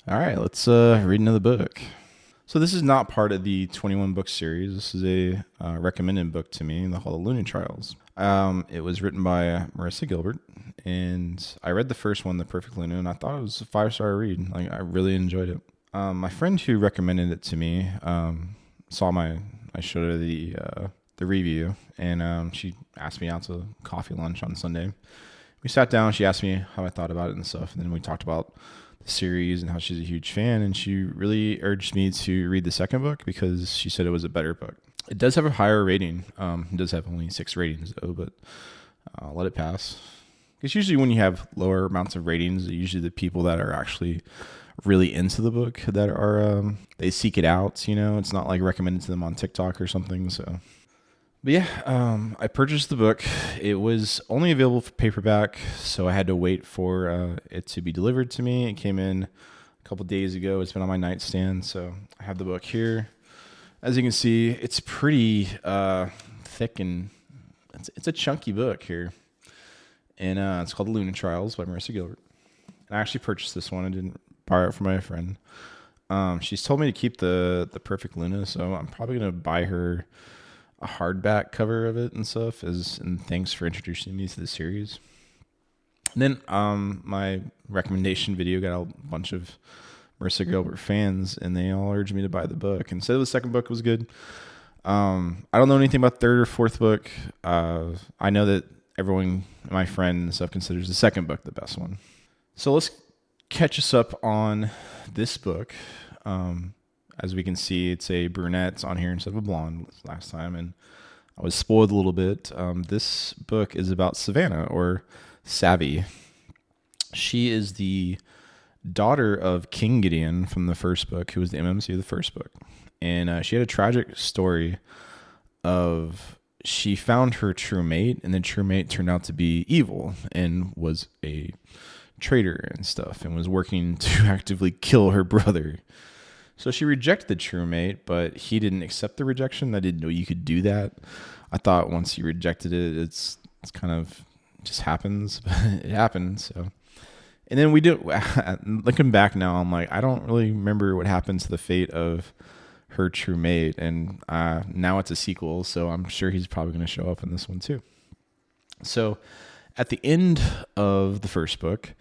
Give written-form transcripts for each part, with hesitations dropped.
All right, let's read another book. So this is not part of the 21 book series. This is a recommended book to me, The Hallelujah Trials. It was written by Marissa Gilbert, and I read the first one, The Perfect Luna, and I thought it was a 5-star read. Like I really enjoyed it. My friend who recommended it to me saw I showed her the review, and she asked me out to coffee lunch on Sunday. We sat down. She asked me how I thought about it and stuff, and then we talked about the series and how she's a huge fan. And she really urged me to read the second book because she said it was a better book. It does have a higher rating. It does have only 6 ratings though, but I'll let it pass. Because usually when you have lower amounts of ratings, usually the people that are actually really into the book that are they seek it out. It's not like recommended to them on TikTok or something. So but yeah, I purchased the book. It was only available for paperback, so I had to wait for it to be delivered to me. It came in a couple days ago. It's been on my nightstand, so I have the book here. As you can see, it's pretty thick and it's a chunky book here. And it's called The Luna Trials by Marissa Gilbert. And I actually purchased this one. I didn't borrow it from my friend. She's told me to keep the Perfect Luna, so I'm probably going to buy her a hardback cover of it and stuff, and thanks for introducing me to the series. And then my recommendation video got a bunch of Marissa Gilbert fans, and they all urged me to buy the book and said the second book was good. I don't know anything about the third or fourth book. I know that everyone, my friend and stuff, considers the second book the best one. So let's catch us up on this book. As we can see, it's a brunette on here instead of a blonde last time, and I was spoiled a little bit. This book is about Savannah, or Savvy. She is the daughter of King Gideon from the first book, who was the MMC of the first book. And she had a tragic story of she found her true mate, and the true mate turned out to be evil and was a traitor and stuff, and was working to actively kill her brother. So she rejected the true mate, but he didn't accept the rejection. I didn't know you could do that. I thought once you rejected it, it's kind of just happens, but it happened. So, and then we do. Looking back now, I'm like, I don't really remember what happened to the fate of her true mate, and now it's a sequel, so I'm sure he's probably going to show up in this one too. So, at the end of the first book,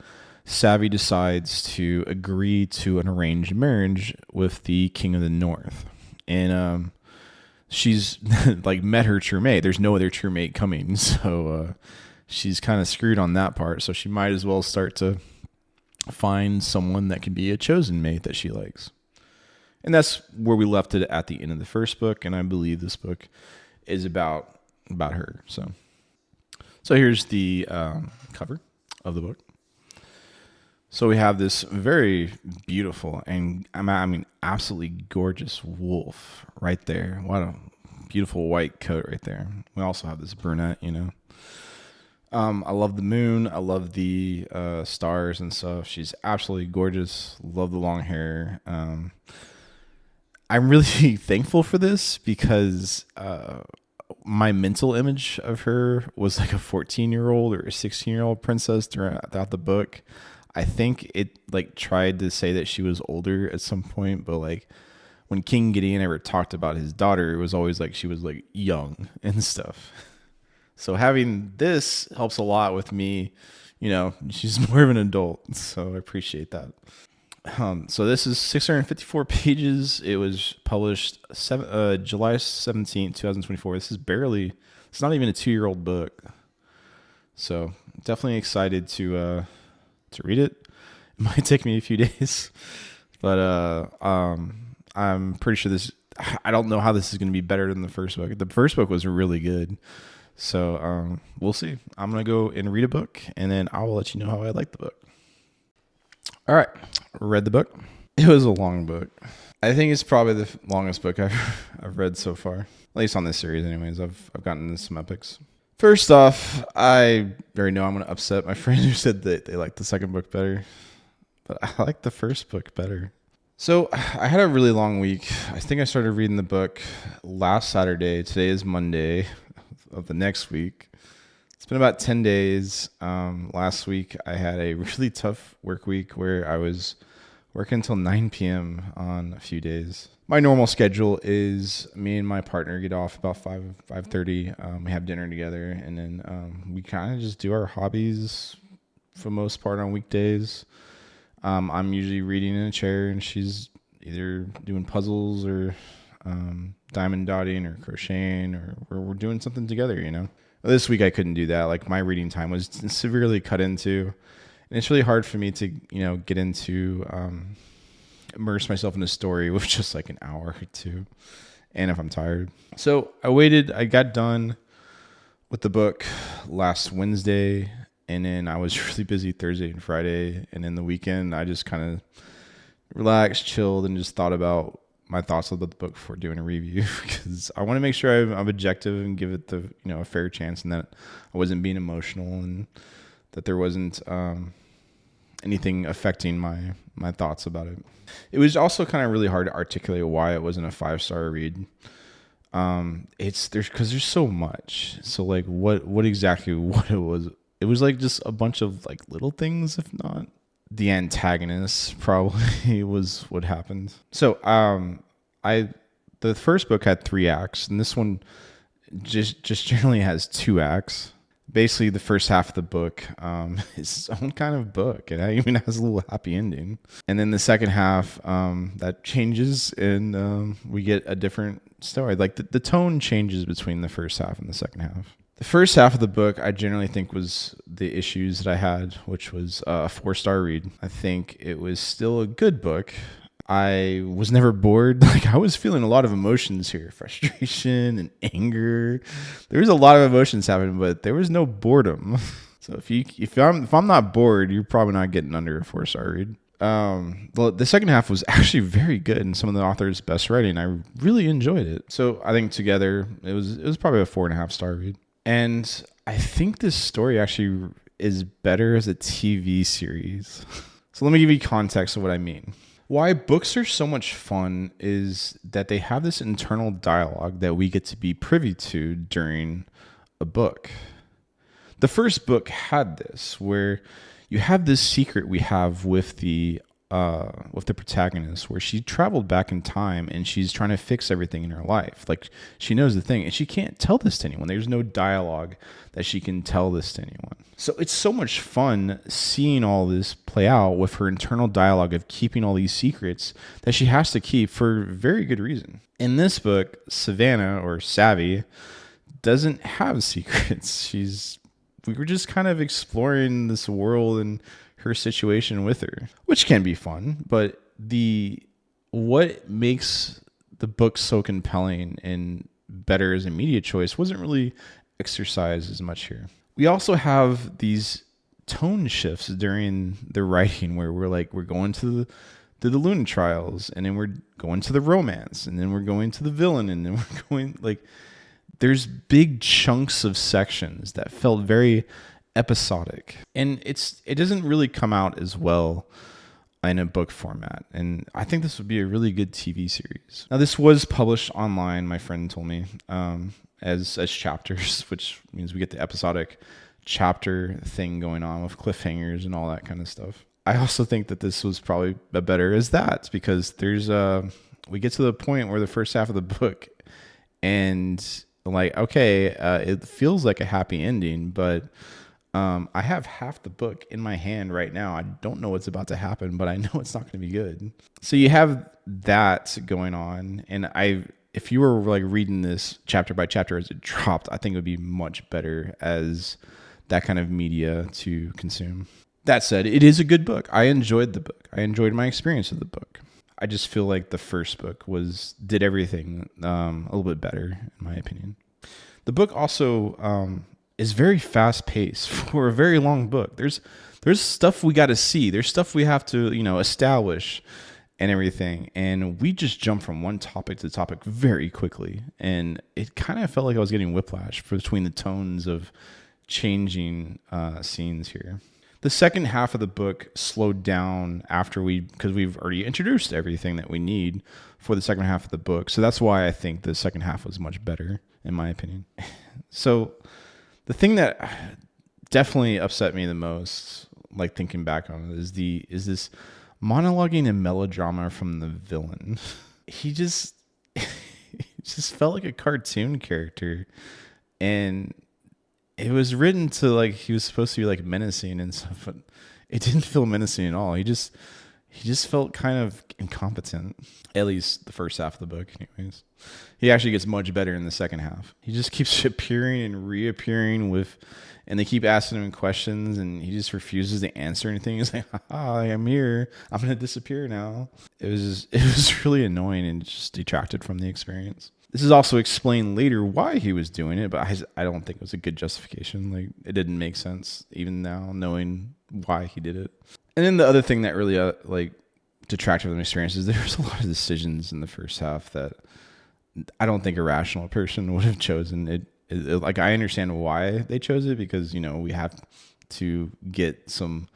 Savvy decides to agree to an arranged marriage with the King of the North. And she's like met her true mate. There's no other true mate coming. So she's kind of screwed on that part. So she might as well start to find someone that can be a chosen mate that she likes. And that's where we left it at the end of the first book. And I believe this book is about her. So here's the cover of the book. So we have this very beautiful and I mean absolutely gorgeous wolf right there. What a beautiful white coat right there. We also have this brunette, I love the moon. I love the stars and stuff. She's absolutely gorgeous. Love the long hair. I'm really thankful for this because my mental image of her was like a 14-year-old or a 16-year-old princess throughout the book. I think it like tried to say that she was older at some point, but like when King Gideon ever talked about his daughter, it was always like she was like young and stuff. So having this helps a lot with me. She's more of an adult, so I appreciate that. So this is 654 pages. It was published July 17th, 2024. It's not even a 2-year-old book. So definitely excited to read it. It might take me a few days, but I'm pretty sure I don't know how this is going to be better than the first book. The first book was really good. So we'll see. I'm going to go and read a book, and then I will let you know how I like the book. All right. Read the book. It was a long book. I think it's probably the longest book I've read so far, at least on this series anyways. I've gotten into some epics. First off, I already know I'm going to upset my friend who said that they liked the second book better, but I like the first book better. So I had a really long week. I think I started reading the book last Saturday. Today is Monday of the next week. It's been about 10 days. Last week I had a really tough work week where I was Work until 9 p.m. on a few days. My normal schedule is me and my partner get off about 5:30. We have dinner together, and then we kind of just do our hobbies for the most part on weekdays. I'm usually reading in a chair, and she's either doing puzzles or diamond dotting or crocheting, or we're doing something together, This week I couldn't do that. Like, my reading time was severely cut into. And it's really hard for me to, get into, immerse myself in a story with just like an hour or two. And if I'm tired. So I got done with the book last Wednesday. And then I was really busy Thursday and Friday. And then the weekend, I just kind of relaxed, chilled, and just thought about my thoughts about the book before doing a review. Because I want to make sure I'm objective and give it the, a fair chance, and that I wasn't being emotional, and that there wasn't anything affecting my thoughts about it. It was also kind of really hard to articulate why it wasn't a 5-star read. There's so much. So like what exactly what it was. It was like just a bunch of like little things, if not the antagonist probably was what happened. So the first book had 3 acts, and this one just generally has 2 acts. Basically, the first half of the book is its own kind of book. It even has a little happy ending. And then the second half, that changes, and we get a different story. Like, the tone changes between the first half and the second half. The first half of the book, I generally think, was the issues that I had, which was a 4-star read. I think it was still a good book. I was never bored. Like, I was feeling a lot of emotions here, frustration and anger. There was a lot of emotions happening, but there was no boredom. So if I'm not bored, you're probably not getting under a 4-star read. The second half was actually very good, and some of the author's best writing. I really enjoyed it. So I think together it was probably a 4.5-star read. And I think this story actually is better as a TV series. So let me give you context of what I mean. Why books are so much fun is that they have this internal dialogue that we get to be privy to during a book. The first book had this, where you have this secret we have with the protagonist, where she traveled back in time and she's trying to fix everything in her life. Like, she knows the thing, and she can't tell this to anyone. There's no dialogue that she can tell this to anyone. So it's so much fun seeing all this play out with her internal dialogue of keeping all these secrets that she has to keep for very good reason. In this book, Savannah, or Savvy, doesn't have secrets. We were just kind of exploring this world and her situation with her, which can be fun, but what makes the book so compelling and better as a media choice wasn't really exercised as much here. We also have these tone shifts during the writing where we're going to the Luna trials, and then we're going to the romance, and then we're going to the villain, and then we're going, there's big chunks of sections that felt very episodic, and it doesn't really come out as well in a book format, and I think this would be a really good TV series. Now, this was published online, my friend told me, as chapters, which means we get the episodic chapter thing going on with cliffhangers and all that kind of stuff. I also think that this was probably better as that, because we get to the point where the first half of the book, and it feels like a happy ending, but I have half the book in my hand right now. I don't know what's about to happen, but I know it's not going to be good. So you have that going on, and if you were reading this chapter by chapter as it dropped, I think it would be much better as that kind of media to consume. That said, it is a good book. I enjoyed the book. I enjoyed my experience of the book. I just feel like the first book did everything a little bit better, in my opinion. The book also is very fast paced for a very long book. There's stuff we got to see. There's stuff we have to establish and everything, and we just jump from one topic to topic very quickly, and it kind of felt like I was getting whiplash between the tones of changing scenes here. The second half of the book slowed down because we've already introduced everything that we need for the second half of the book. So that's why I think the second half was much better, in my opinion. So the thing that definitely upset me the most, thinking back on it, is this monologuing and melodrama from the villain. He just felt like a cartoon character, and it was written to like he was supposed to be like menacing and stuff, but it didn't feel menacing at all. He just felt kind of incompetent. At least the first half of the book, anyways. He actually gets much better in the second half. He just keeps appearing and reappearing and they keep asking him questions, and he just refuses to answer anything. He's like, "Hi, I'm here. I'm gonna disappear now." It was really annoying and just detracted from the experience. This is also explained later why he was doing it, but I don't think it was a good justification. Like, it didn't make sense even now, knowing why he did it. And then the other thing that really detracted from the experience is there was a lot of decisions in the first half that I don't think a rational person would have chosen. Like, I understand why they chose it, because, we have to get some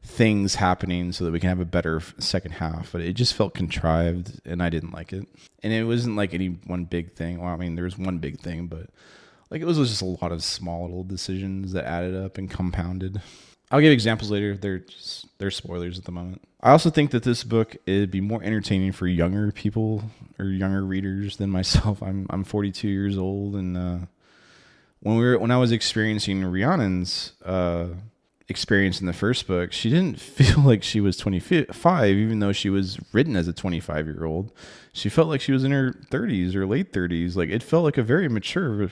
things happening so that we can have a better second half, but it just felt contrived and I didn't like it. And it wasn't like any one big thing. Well, I mean, there was one big thing, but like it was just a lot of small little decisions that added up and compounded. I'll give examples later. They're spoilers at the moment. I also think that this book it'd be more entertaining for younger people or younger readers than myself. I'm 42 years old, and when I was experiencing Rhiannon's experience in the first book, she didn't feel like she was 25, even though she was written as a 25-year-old. She felt like she was in her 30s or late 30s. Like, it felt like a very mature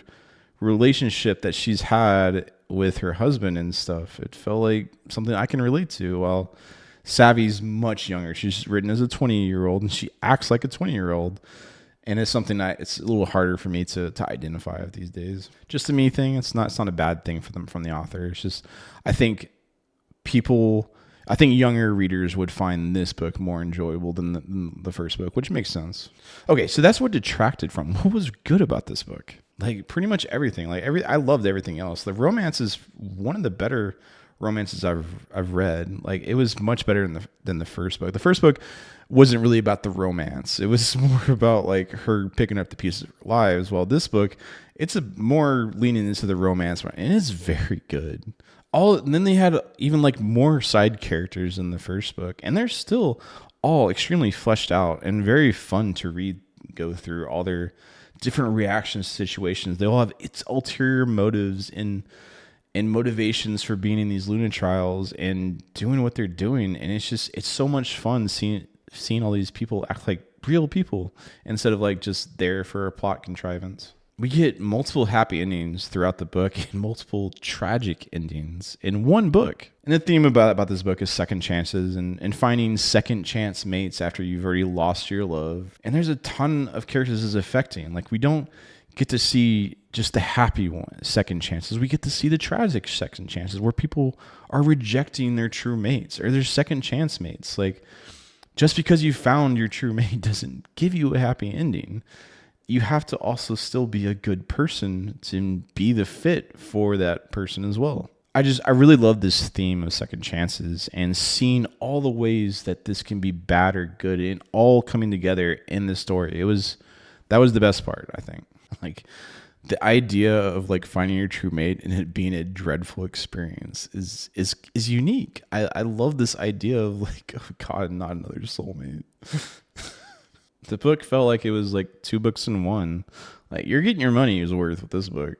relationship that she's had with her husband and stuff. It felt like something I can relate to, while Savvy's much younger. She's written as a 20-year-old, and she acts like a 20-year-old. And it's something that it's a little harder for me to identify with these days. Just a me thing. It's not a bad thing for them from the author. It's just, I think younger readers would find this book more enjoyable than the first book, which makes sense. Okay, so that's what detracted from. What was good about this book? Like, pretty much everything. I loved everything else. The romance is one of the better romances I've read. Like, it was much better than the first book. The first book wasn't really about the romance. It was more about like her picking up the pieces of her lives. While this book, it's a more leaning into the romance, and it's very good. And then they had even like more side characters in the first book, and they're still all extremely fleshed out and very fun to read, go through all their different reactions to situations. They all have its ulterior motives and motivations for being in these Luna trials and doing what they're doing. And it's so much fun seeing all these people act like real people instead of like just there for a plot contrivance. We get multiple happy endings throughout the book and multiple tragic endings in one book. And the theme about this book is second chances and finding second chance mates after you've already lost your love. And there's a ton of characters this is affecting. Like, we don't get to see just the happy second chances. We get to see the tragic second chances where people are rejecting their true mates or their second chance mates. Like, just because you found your true mate doesn't give you a happy ending. You have to also still be a good person to be the fit for that person as well. I really love this theme of second chances and seeing all the ways that this can be bad or good and all coming together in the story. That was the best part, I think. Like, the idea of like finding your true mate and it being a dreadful experience is unique. I love this idea of like, oh God, not another soulmate. The book felt like it was like two books in one. Like, you're getting your money's worth with this book.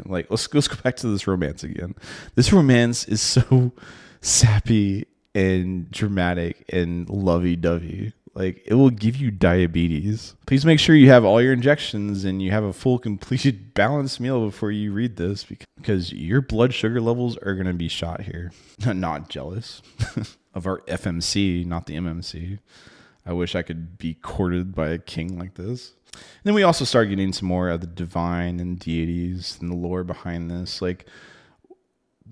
Like, let's go back to this romance again. This romance is so sappy and dramatic and lovey-dovey. Like, it will give you diabetes. Please make sure you have all your injections and you have a full, completed, balanced meal before you read this, because your blood sugar levels are going to be shot here. Not jealous of our FMC, not the MMC. I wish I could be courted by a king like this. And then we also start getting some more of the divine and deities and the lore behind this. Like,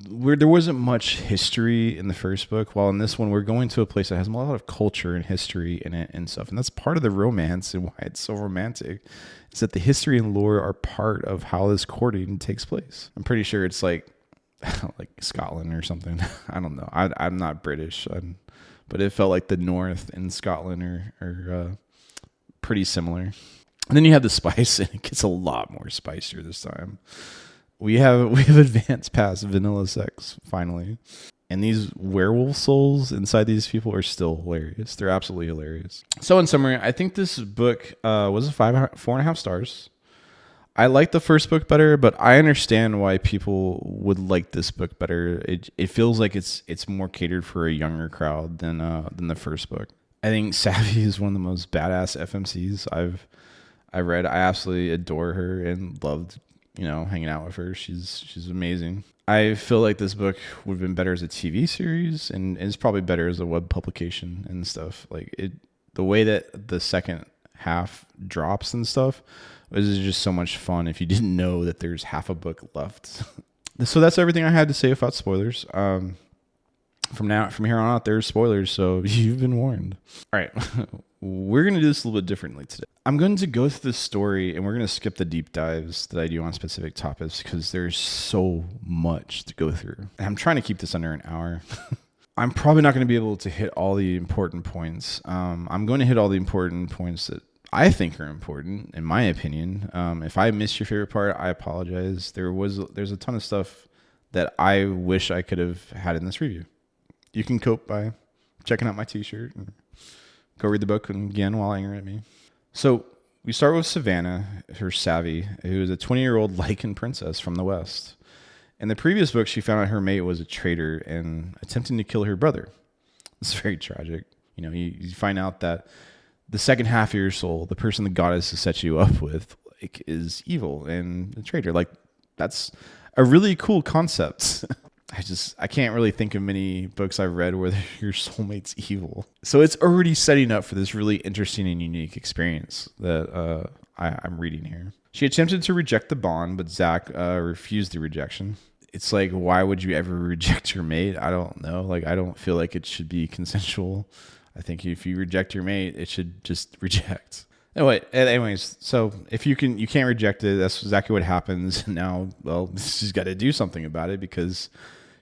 where there wasn't much history in the first book, while in this one we're going to a place that has a lot of culture and history in it and stuff. And that's part of the romance and why it's so romantic, is that the history and lore are part of how this courting takes place. I'm pretty sure it's like Scotland or something. I don't know. I'm not British, but it felt like the North and Scotland are pretty similar. And then you have the spice, and it gets a lot more spicier this time. We have advanced past vanilla sex, finally. And these werewolf souls inside these people are still hilarious. They're absolutely hilarious. So in summary, I think this book was a 4.5 stars. I like the first book better, but I understand why people would like this book better. It feels like it's more catered for a younger crowd than the first book. I think Savvy is one of the most badass FMCs I read. I absolutely adore her and loved, hanging out with her. She's amazing. I feel like this book would have been better as a TV series, and it's probably better as a web publication and stuff. Like the way that the second half drops and stuff was just so much fun if you didn't know that there's half a book left. So that's everything I had to say about spoilers. From here on out, there's spoilers, so you've been warned. All right, we're going to do this a little bit differently today. I'm going to go through the story, and we're going to skip the deep dives that I do on specific topics because there's so much to go through. And I'm trying to keep this under an hour. I'm probably not going to be able to hit all the important points. I'm going to hit all the important points that I think are important, in my opinion. If I missed your favorite part, I apologize. There's a ton of stuff that I wish I could have had in this review. You can cope by checking out my t-shirt and go read the book again while angry at me. So we start with Savannah, her Savvy, who is a 20-year-old lichen princess from the West. In the previous book, she found out her mate was a traitor and attempting to kill her brother. It's very tragic. You find out that the second half of your soul, the person the goddess has set you up with, is evil and a traitor. That's a really cool concept. I can't really think of many books I've read where your soulmate's evil. So it's already setting up for this really interesting and unique experience that I'm reading here. She attempted to reject the bond, but Zach refused the rejection. It's like, why would you ever reject your mate? I don't know. I don't feel like it should be consensual. I think if you reject your mate, it should just reject. Anyways, so if you can't reject it, that's exactly what happens. Now, well, she's got to do something about it because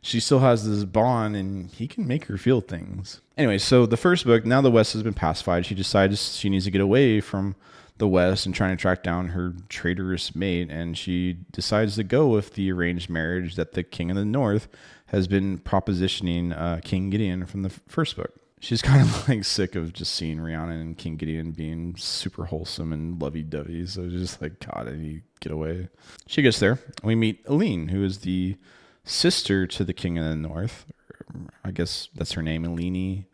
she still has this bond and he can make her feel things. Anyway, so the first book, now the West has been pacified. She decides she needs to get away from the West and trying to track down her traitorous mate. And she decides to go with the arranged marriage that the King of the North has been propositioning King Gideon from the first book. She's kind of sick of just seeing Rihanna and King Gideon being super wholesome and lovey-dovey. So just God, I need to get away. She gets there. We meet Aline, who is the sister to the King of the North. I guess that's her name, Elaine.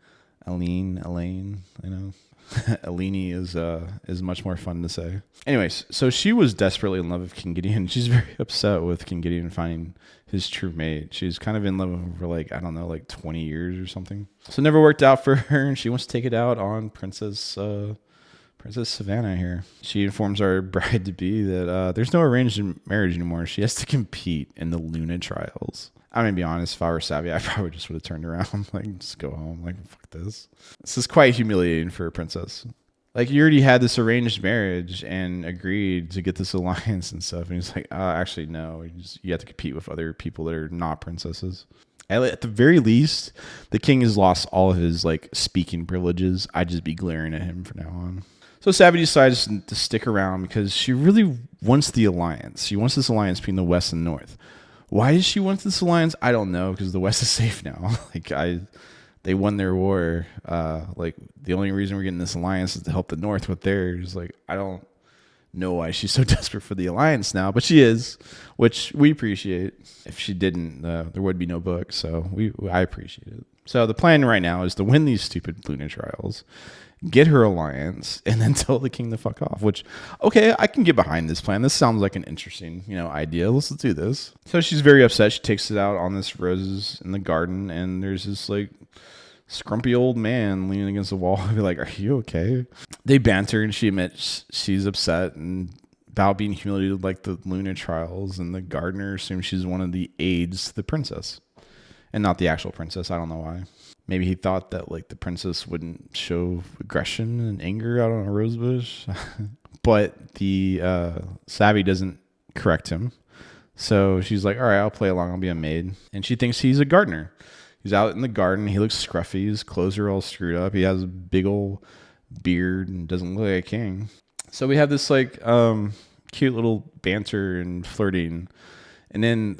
Aline is much more fun to say. Anyways, so she was desperately in love with King Gideon. She's very upset with King Gideon finding his true mate. She's kind of in love with him for 20 years or something. So it never worked out for her, and she wants to take it out on Princess Savannah here. She informs our bride-to-be that there's no arranged marriage anymore. She has to compete in the Luna trials. I'm going to be honest, if I were Savvy, I probably just would have turned around, just go home, fuck this. This is quite humiliating for a princess. You already had this arranged marriage and agreed to get this alliance and stuff, and he's actually, no, you have to compete with other people that are not princesses. At the very least, the king has lost all of his, speaking privileges. I'd just be glaring at him from now on. So Savvy decides to stick around because she really wants the alliance. She wants this alliance between the West and North. Why does she want this alliance? I don't know, because the West is safe now. They won their war. The only reason we're getting this alliance is to help the North with theirs. I don't know why she's so desperate for the alliance now, but she is, which we appreciate. If she didn't, there would be no book, so I appreciate it. So the plan right now is to win these stupid Luna trials, get her alliance, and then tell the king to fuck off, which, okay, I can get behind this plan. This sounds like an interesting, idea. Let's do this. So she's very upset. She takes it out on this roses in the garden, and there's this, scrumpy old man leaning against the wall. I'd be like, are you okay? They banter, and she admits she's upset and about being humiliated the Luna trials, and the gardener assumes she's one of the aides to the princess and not the actual princess. I don't know why. Maybe he thought that the princess wouldn't show aggression and anger out on a rose bush. But the Savvy doesn't correct him. So she's like, all right, I'll play along. I'll be a maid. And she thinks he's a gardener. He's out in the garden. He looks scruffy. His clothes are all screwed up. He has a big old beard and doesn't look like a king. So we have this cute little banter and flirting. And then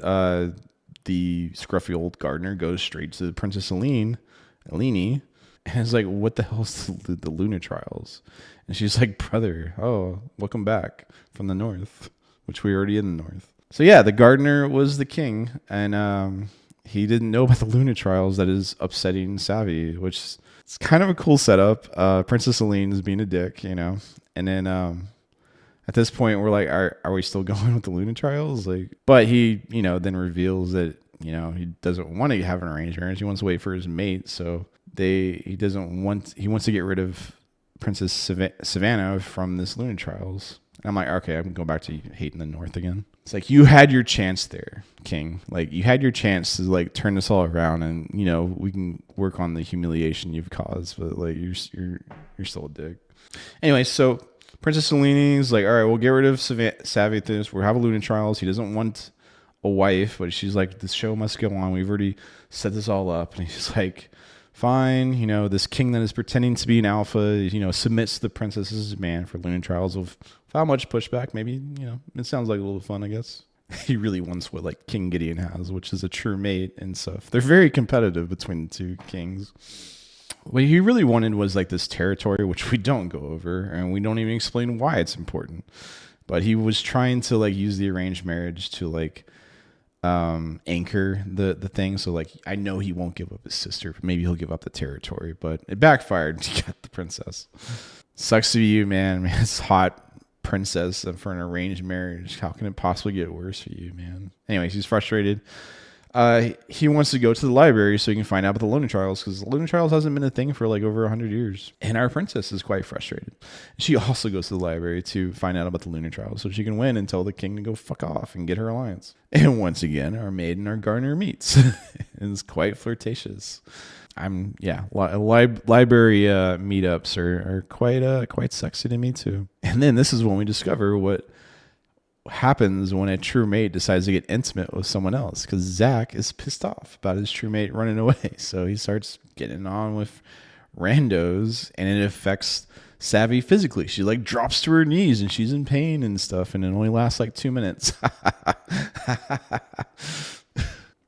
the scruffy old gardener goes straight to the Princess Eleni, and is like, what the hell's the Luna Trials? And she's like, brother, oh, welcome back from the north, which we were already in the north. So yeah, the gardener was the king, and he didn't know about the Luna Trials that is upsetting Savvy, which is kind of a cool setup. Princess Eleni is being a dick, you know, and then at this point we're like, are we still going with the Luna Trials? Like, but he, you know, then reveals that, you know, he doesn't want to have an arranged marriage. He wants to wait for his mate, so he wants to get rid of Princess Savannah from this Luna Trials. And I'm like, okay, I'm going back to hating the North again. It's like, you had your chance there, King. Like, you had your chance to like turn this all around, and you know, we can work on the humiliation you've caused, but like you're still a dick. Anyway, so Princess Eleni's like, all right, we'll get rid of Savvy. We'll have a Luna Trials. He doesn't want a wife, but she's like, this show must go on. We've already set this all up, and he's like, fine, you know, this king that is pretending to be an alpha, you know, submits to the princess's demand for Luna Trials without much pushback. Maybe, you know, it sounds like a little fun, I guess. He really wants what like King Gideon has, which is a true mate and stuff. They're very competitive between the two kings. What he really wanted was like this territory, which we don't go over, and we don't even explain why it's important. But he was trying to like use the arranged marriage to like anchor the thing. So like, I know he won't give up his sister, but maybe he'll give up the territory, but it backfired. He got the princess. Sucks to be you, man. It's hot princess for an arranged marriage. How can it possibly get worse for you, man? Anyways, he's frustrated. He wants to go to the library so he can find out about the Luna Trials, because the Luna Trials hasn't been a thing for like over 100 years. And our princess is quite frustrated. She also goes to the library to find out about the Luna Trials so she can win and tell the king to go fuck off and get her alliance. And once again, our maid and our gardener meets. It's quite flirtatious. Library meetups are quite sexy to me too. And then this is when we discover what happens when a true mate decides to get intimate with someone else, because Zach is pissed off about his true mate running away. So he starts getting on with randos, and it affects Savvy physically. She like drops to her knees and she's in pain and stuff, and it only lasts like 2 minutes.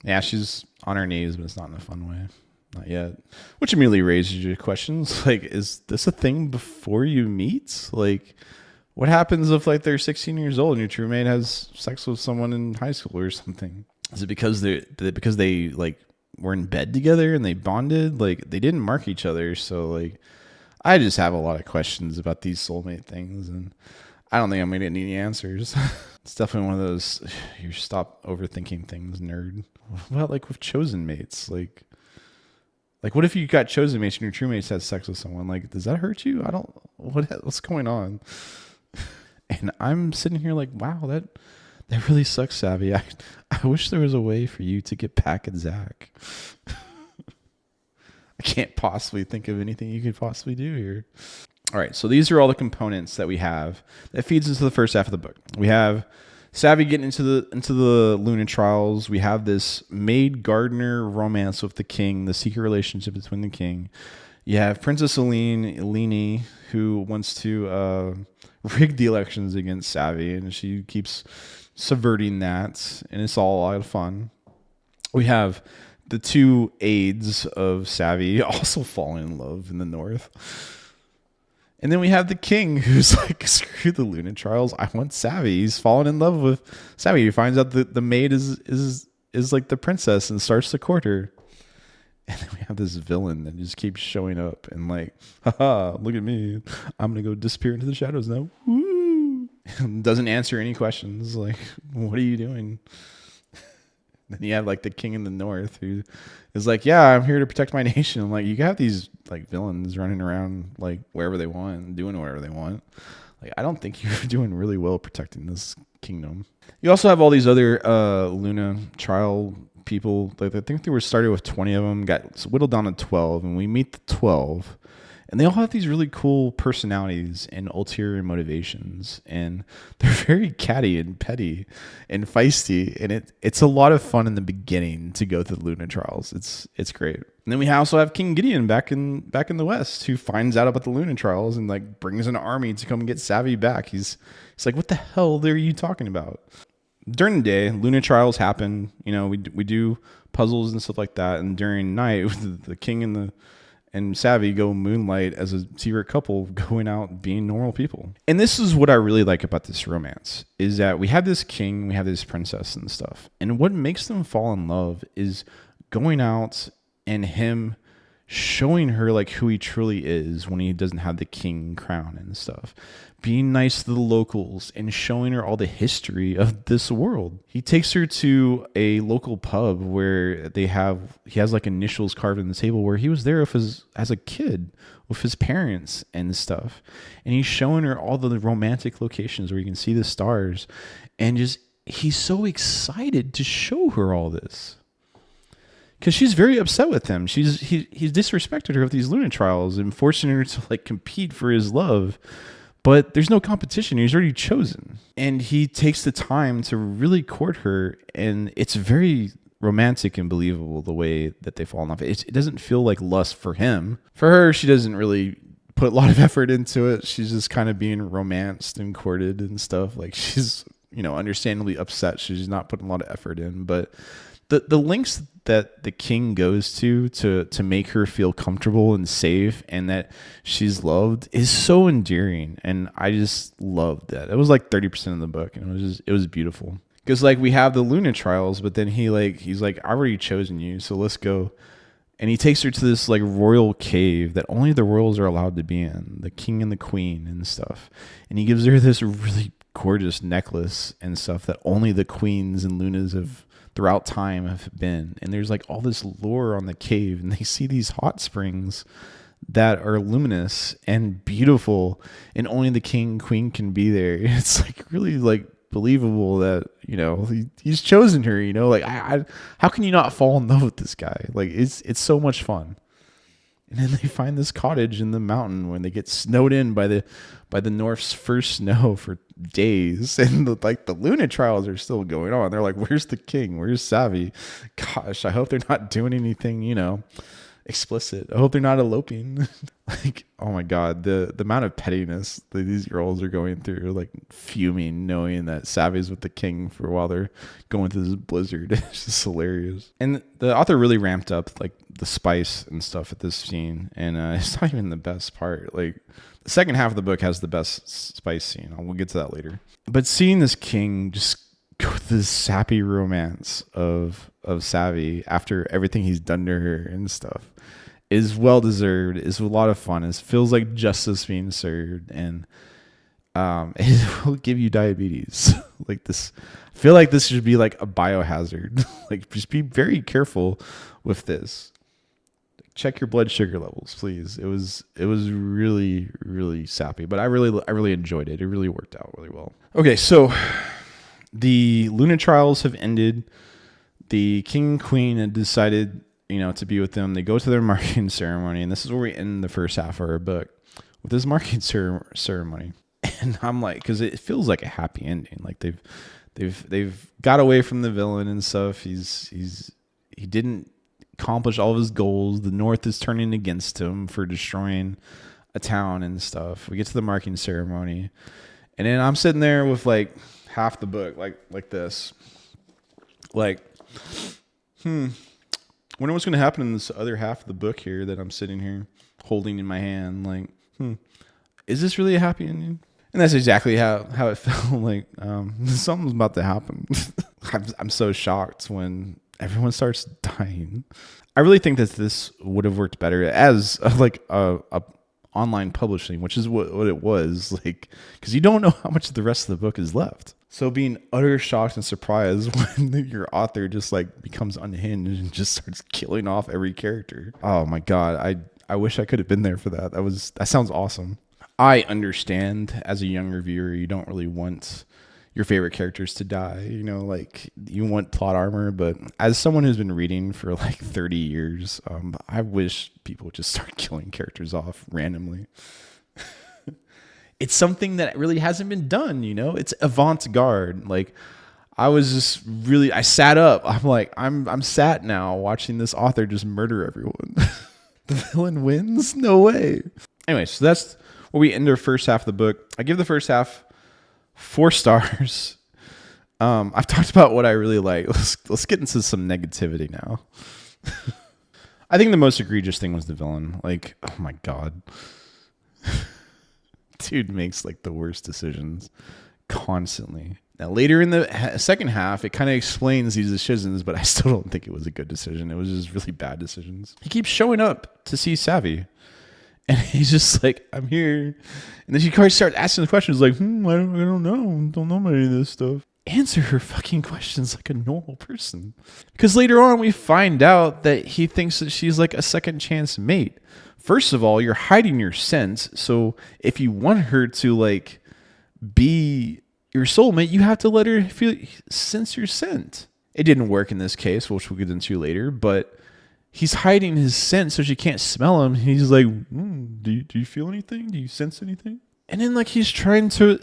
Yeah, she's on her knees, but it's not in a fun way. Not yet. Which immediately raises your questions. Like, is this a thing before you meet? Like, what happens if like they're 16 years old and your true mate has sex with someone in high school or something? Is it because they like were in bed together and they bonded? Like, they didn't mark each other. So like, I just have a lot of questions about these soulmate things, and I don't think I'm gonna get any answers. It's definitely one of those, you stop overthinking things, nerd. What about like with chosen mates? Like what if you got chosen mates and your true mates had sex with someone? Like, does that hurt you? What's going on? And I'm sitting here like, wow, that really sucks, Savvy. I wish there was a way for you to get back at Zach. I can't possibly think of anything you could possibly do here. All right, so these are all the components that we have that feeds into the first half of the book. We have Savvy getting into the Luna Trials. We have this maid gardener romance with the king, the secret relationship between the king. You have Princess Eleni, who wants to rig the elections against Savvy, and she keeps subverting that, and it's all a lot of fun. We have the two aides of Savvy also falling in love in the north. And then we have the king who's like, screw the Luna Trials, I want Savvy. He's fallen in love with Savvy. He finds out that the maid is like the princess and starts to court her. And then we have this villain that just keeps showing up and like, haha, look at me. I'm going to go disappear into the shadows now. Woo! And doesn't answer any questions. Like, what are you doing? Then you have like the king in the north who is like, yeah, I'm here to protect my nation. I'm like, you have these like villains running around like wherever they want, doing whatever they want. Like, I don't think you're doing really well protecting this kingdom. You also have all these other Luna trial people. Like, I think they were started with 20 of them, got whittled down to 12, and we meet the 12. And they all have these really cool personalities and ulterior motivations. And they're very catty and petty and feisty. And it's a lot of fun in the beginning to go through the Luna Trials. It's great. And then we also have King Gideon back in the West, who finds out about the Luna Trials and like brings an army to come and get Savvy back. He's like, what the hell are you talking about? during the day, lunar trials happen. We do puzzles and stuff like that. And during night, the king and Savvy go moonlight as a secret couple, going out being normal people. And this is what I really like about this romance, is that we have this king, we have this princess and stuff. And what makes them fall in love is going out and him showing her like who he truly is when he doesn't have the king crown and stuff, being nice to the locals and showing her all the history of this world. He takes her to a local pub where he has like initials carved on the table where he was there as a kid with his parents and stuff. And he's showing her all the romantic locations where you can see the stars, and he's so excited to show her all this. Because she's very upset with him. He's disrespected her with these lunar trials and forcing her to like compete for his love. But there's no competition. He's already chosen. And he takes the time to really court her. And it's very romantic and believable the way that they fall in love. It doesn't feel like lust for him. For her, she doesn't really put a lot of effort into it. She's just kind of being romanced and courted and stuff. Like she's, understandably upset. She's not putting a lot of effort in. But the lengths that the king goes to make her feel comfortable and safe and that she's loved is so endearing. And I just loved that. It was like 30% of the book, and it was beautiful. Because like we have the lunar trials, but then he's like, I've already chosen you, so let's go. And he takes her to this like royal cave that only the royals are allowed to be in, the king and the queen and stuff. And he gives her this really gorgeous necklace and stuff that only the queens and lunas throughout time have been. And there's like all this lore on the cave, and they see these hot springs that are luminous and beautiful, and only the king and queen can be there. It's like really like believable that he's chosen her. Like how can you not fall in love with this guy? Like it's so much fun. And then they find this cottage in the mountain when they get snowed in by the North's first snow for days, and the lunar trials are still going on. They're like, where's the king? Where's Savvy? Gosh, I hope they're not doing anything explicit. I hope they're not eloping. Like, oh my god, the amount of pettiness that these girls are going through, like fuming knowing that Savvy's with the king for while they're going through this blizzard. It's just hilarious. And the author really ramped up like the spice and stuff at this scene, and it's not even the best part. Like the second half of the book has the best spice scene. We'll get to that later. But seeing this king just go through this sappy romance of Savvy after everything he's done to her and stuff is well deserved. It's a lot of fun. It feels like justice being served, and it will give you diabetes. Like this, I feel like this should be like a biohazard. Like just be very careful with this. Check your blood sugar levels, please. It was really, really sappy, but I really enjoyed it. It really worked out really well. Okay, so the lunar trials have ended. The king and queen had decided, to be with them. They go to their marking ceremony, and this is where we end the first half of our book with this marking ceremony. And I'm like, because it feels like a happy ending. Like they've got away from the villain and stuff. He didn't accomplish all of his goals. The North is turning against him for destroying a town and stuff. We get to the marking ceremony, and then I'm sitting there with like half the book, like this, like, wonder what's going to happen in this other half of the book here that I'm sitting here holding in my hand. Like, is this really a happy ending? And that's exactly how it felt. Like, something's about to happen. I'm so shocked when everyone starts dying. I really think that this would have worked better as a online publishing, which is what it was, like, because you don't know how much of the rest of the book is left. So being utter shocked and surprised when your author just like becomes unhinged and just starts killing off every character. Oh my god, I wish I could have been there for that. That sounds awesome. I understand as a younger viewer, you don't really want your favorite characters to die, like you want plot armor, but as someone who's been reading for like 30 years, I wish people would just start killing characters off randomly. It's something that really hasn't been done, it's avant-garde. Like I sat up. I'm like, I'm sat now watching this author just murder everyone. The villain wins? No way. Anyway, so that's where we end our first half of the book. I give the first half 4 stars. I've talked about what I really like. Let's get into some negativity now. I think the most egregious thing was the villain. Like, oh my God. Dude makes like the worst decisions constantly. Now, later in the second half, it kind of explains these decisions, but I still don't think it was a good decision. It was just really bad decisions. He keeps showing up to see Savvy, and he's just like, I'm here. And then she starts asking the questions like, I don't know any of this stuff. Answer her fucking questions like a normal person. Because later on, we find out that he thinks that she's like a second chance mate. First of all, you're hiding your scent. So if you want her to like be your soulmate, you have to let her sense your scent. It didn't work in this case, which we'll get into later, but he's hiding his scent so she can't smell him. He's like, do you feel anything? Do you sense anything? And then like he's trying to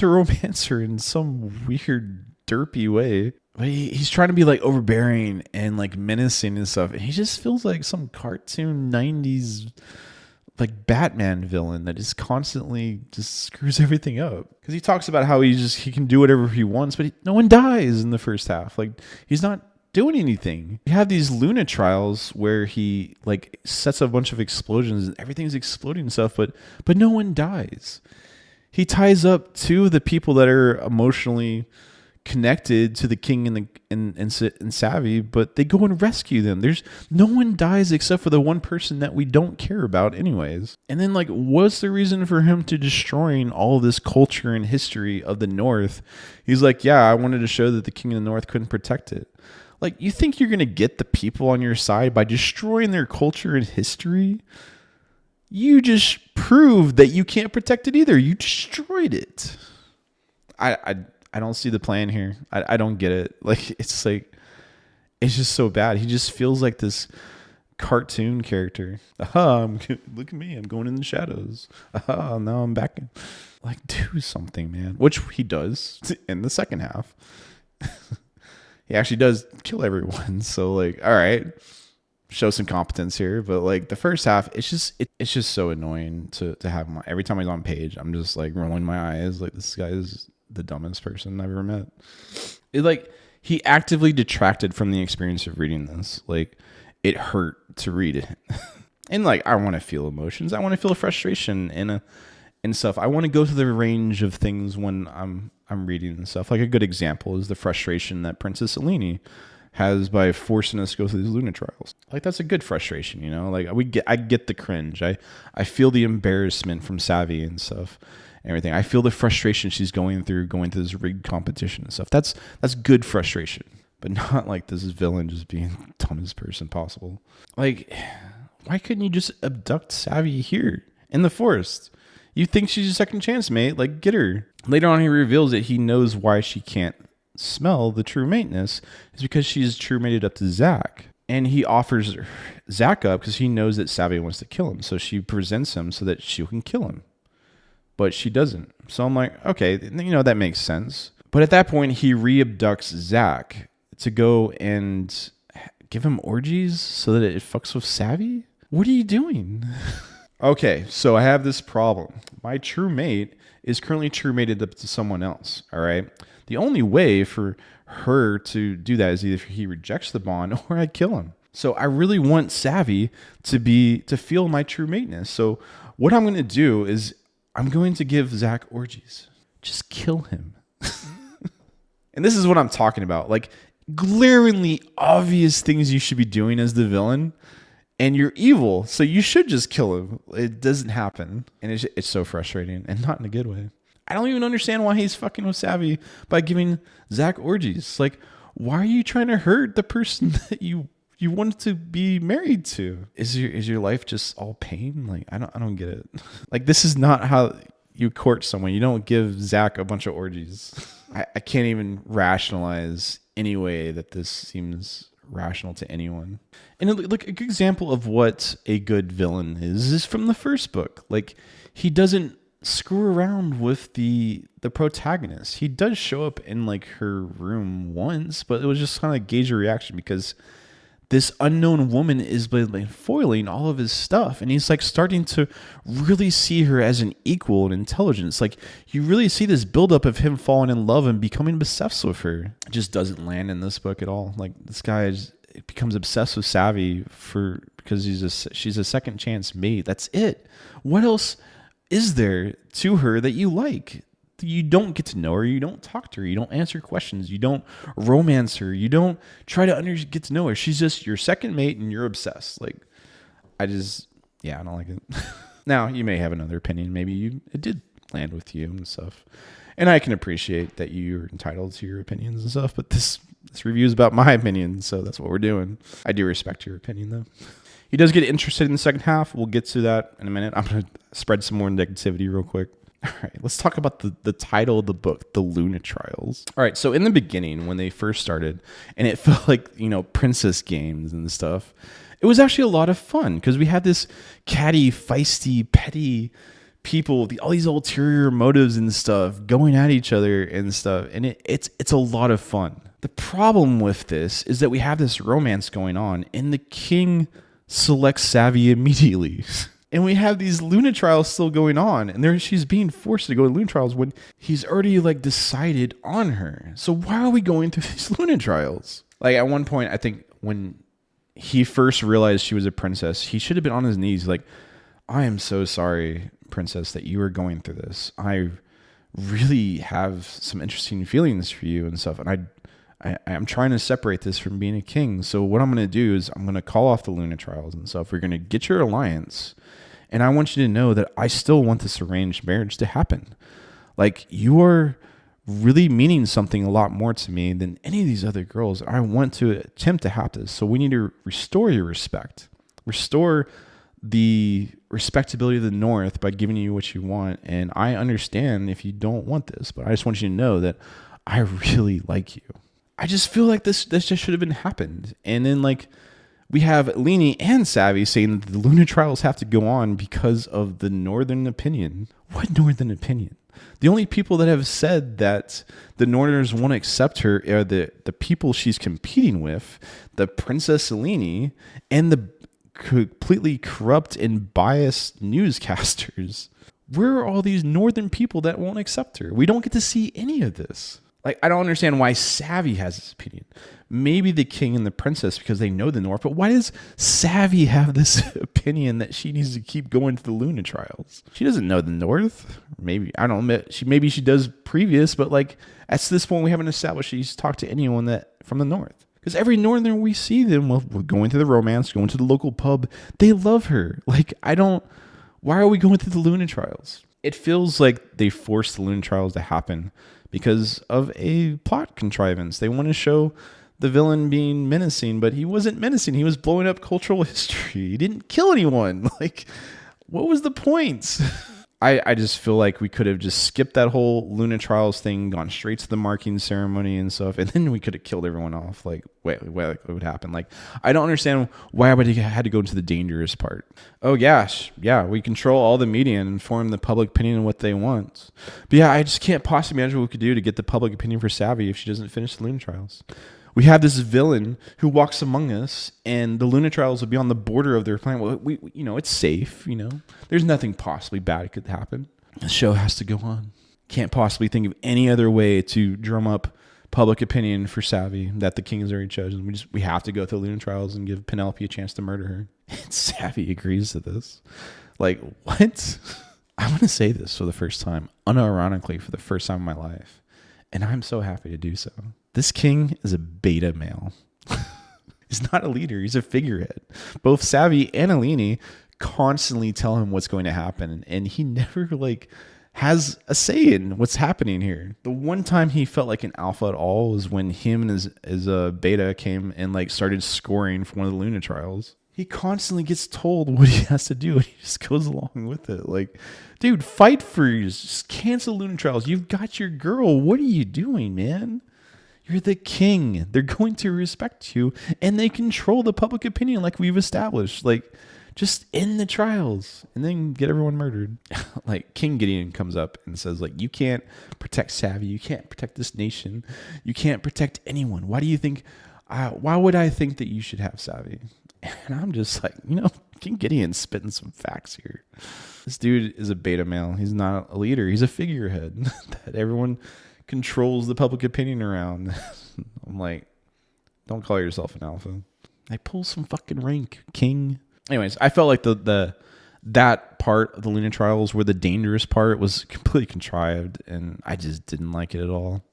romance her in some weird derpy way. But he's trying to be like overbearing and like menacing and stuff. And he just feels like some cartoon 90s like Batman villain that just constantly just screws everything up. Because he talks about how he can do whatever he wants, but no one dies in the first half. Like he's not doing anything. You have these Luna trials where he like sets a bunch of explosions and everything's exploding and stuff, but no one dies. He ties up two of the people that are emotionally connected to the king and Savvy, but they go and rescue them. There's no one dies except for the one person that we don't care about anyways. And then like, what's the reason for him to destroying all of this culture and history of the North? He's like, yeah, I wanted to show that the king of the North couldn't protect it. Like, you think you're going to get the people on your side by destroying their culture and history? You just proved that you can't protect it either. You destroyed it. I don't see the plan here. I don't get it. Like, it's just so bad. He just feels like this cartoon character. Look at me. I'm going in the shadows. Now I'm back. Like, do something, man. Which he does in the second half. He actually does kill everyone. So like, all right, show some competence here. But like the first half, it's just so annoying to have him. Every time he's on page, I'm just like rolling my eyes. Like, this guy is the dumbest person I've ever met. He actively detracted from the experience of reading this. Like, it hurt to read it. And like, I want to feel emotions. I want to feel frustration and stuff. I want to go through the range of things when I'm reading and stuff. Like, a good example is the frustration that Princess Eleni has by forcing us to go through these Luna trials. Like, that's a good frustration, you know? Like, I get the cringe. I feel the embarrassment from Savvy and stuff. Everything. I feel the frustration she's going through this rigged competition and stuff. That's good frustration. But not like this villain just being the dumbest person possible. Like, why couldn't you just abduct Savvy here in the forest? You think she's a second chance mate? Like, get her. Later on, he reveals that he knows why she can't smell the true mateness is because she's true mated up to Zach. And he offers Zach up because he knows that Savvy wants to kill him. So she presents him so that she can kill him. But she doesn't. So I'm like, okay, you know, that makes sense. But at that point, he re-abducts Zach to go and give him orgies so that it fucks with Savvy? What are you doing? Okay, so I have this problem. My true mate is currently true mated up to someone else, all right? The only way for her to do that is either he rejects the bond or I kill him. So I really want Savvy to feel my true mateness. So what I'm going to do is I'm going to give Zach orgies. Just kill him. And this is what I'm talking about. Like, glaringly obvious things you should be doing as the villain. And you're evil, so you should just kill him. It doesn't happen. And it's so frustrating, and not in a good way. I don't even understand why he's fucking with Savvy by giving Zach orgies. Like, why are you trying to hurt the person that you wanted to be married to? Is your life just all pain? Like, I don't get it. Like, this is not how you court someone. You don't give Zach a bunch of orgies. I can't even rationalize any way that this seems rational to anyone. And like, a good example of what a good villain is from the first book. Like, he doesn't screw around with the protagonist. He does show up in like her room once, but it was just kind of gauge her reaction because this unknown woman is like foiling all of his stuff, and he's like starting to really see her as an equal in intelligence. Like you really see this buildup of him falling in love and becoming obsessed with her. It just doesn't land in this book at all. Like this guy becomes obsessed with Savvy because she's a second chance mate. That's it. What else is there to her that you like? You don't get to know her. You don't talk to her. You don't answer questions. You don't romance her. You don't try to get to know her. She's just your second mate and you're obsessed. Like, I don't like it. Now, you may have another opinion. Maybe it did land with you and stuff. And I can appreciate that you're entitled to your opinions and stuff, but this review is about my opinion, so that's what we're doing. I do respect your opinion, though. He does get interested in the second half. We'll get to that in a minute. I'm going to spread some more negativity real quick. All right, let's talk about the title of the book, The Luna Trials. All right, so in the beginning, when they first started, and it felt like, princess games and stuff, it was actually a lot of fun because we had this catty, feisty, petty people, all these ulterior motives and stuff going at each other and stuff, and it's a lot of fun. The problem with this is that we have this romance going on, and the king selects Savvy immediately. And we have these Luna trials still going on, and she's being forced to go to Luna trials when he's already decided on her. So why are we going through these Luna trials? Like at one point, I think when he first realized she was a princess, he should have been on his knees like, I am so sorry, princess, that you are going through this. I really have some interesting feelings for you and stuff, and I'm trying to separate this from being a king. So what I'm going to do is I'm going to call off the Luna trials and stuff. We're going to get your alliance. And I want you to know that I still want this arranged marriage to happen. Like, you are really meaning something a lot more to me than any of these other girls. I want to attempt to have this. So we need to restore your respect. Restore the respectability of the North by giving you what you want. And I understand if you don't want this, but I just want you to know that I really like you. I just feel like this just should have been happened. And then we have Leanie and Savvy saying that the Luna trials have to go on because of the Northern opinion. What Northern opinion? The only people that have said that the Northerners won't accept her are the people she's competing with, the Princess Leanie, and the completely corrupt and biased newscasters. Where are all these Northern people that won't accept her? We don't get to see any of this. I don't understand why Savvy has this opinion. Maybe the king and the princess because they know the North, but why does Savvy have this opinion that she needs to keep going to the Luna trials? She doesn't know the North. Maybe, I don't know, maybe she does previous, but at this point we haven't established she's talked to anyone that from the North. Because every Northerner we see them, we're going to the romance, going to the local pub, they love her. Why are we going through the Luna trials? It feels like they forced the Luna trials to happen because of a plot contrivance. They want to show the villain being menacing, but he wasn't menacing. He was blowing up cultural history. He didn't kill anyone. What was the point? I just feel like we could have just skipped that whole Luna trials thing, gone straight to the marking ceremony and stuff, and then we could have killed everyone off. Wait, what would happen? I don't understand why everybody had to go into the dangerous part. Oh gosh, yeah, we control all the media and inform the public opinion of what they want. But yeah, I just can't possibly imagine what we could do to get the public opinion for Savvy if she doesn't finish the Luna trials. We have this villain who walks among us, and the Luna trials will be on the border of their planet. Well, we it's safe. There's nothing possibly bad could happen. The show has to go on. Can't possibly think of any other way to drum up public opinion for Savvy that the king is already chosen. We have to go through the Luna trials and give Penelope a chance to murder her. And Savvy agrees to this. What? I'm going to say this for the first time, unironically, for the first time in my life, and I'm so happy to do so. This king is a beta male. He's not a leader. He's a figurehead. Both Savvy and Alini constantly tell him what's going to happen, and he never has a say in what's happening here. The one time he felt like an alpha at all was when him and his beta came and started scoring for one of the Luna trials. He constantly gets told what he has to do, and he just goes along with it. Dude, fight for yours. Just cancel Luna trials. You've got your girl. What are you doing, man? You're the king. They're going to respect you, and they control the public opinion like we've established. Just end the trials and then get everyone murdered. King Gideon comes up and says, you can't protect Savvy. You can't protect this nation. You can't protect anyone. Why do you think Why would I think that you should have savvy? And I'm just like, King Gideon's spitting some facts here. This dude is a beta male. He's not a leader. He's a figurehead that everyone controls the public opinion around. I'm like, don't call yourself an alpha. I pull some fucking rank, King. Anyways, I felt like that part of the Luna Trials where the dangerous part was completely contrived, and I just didn't like it at all.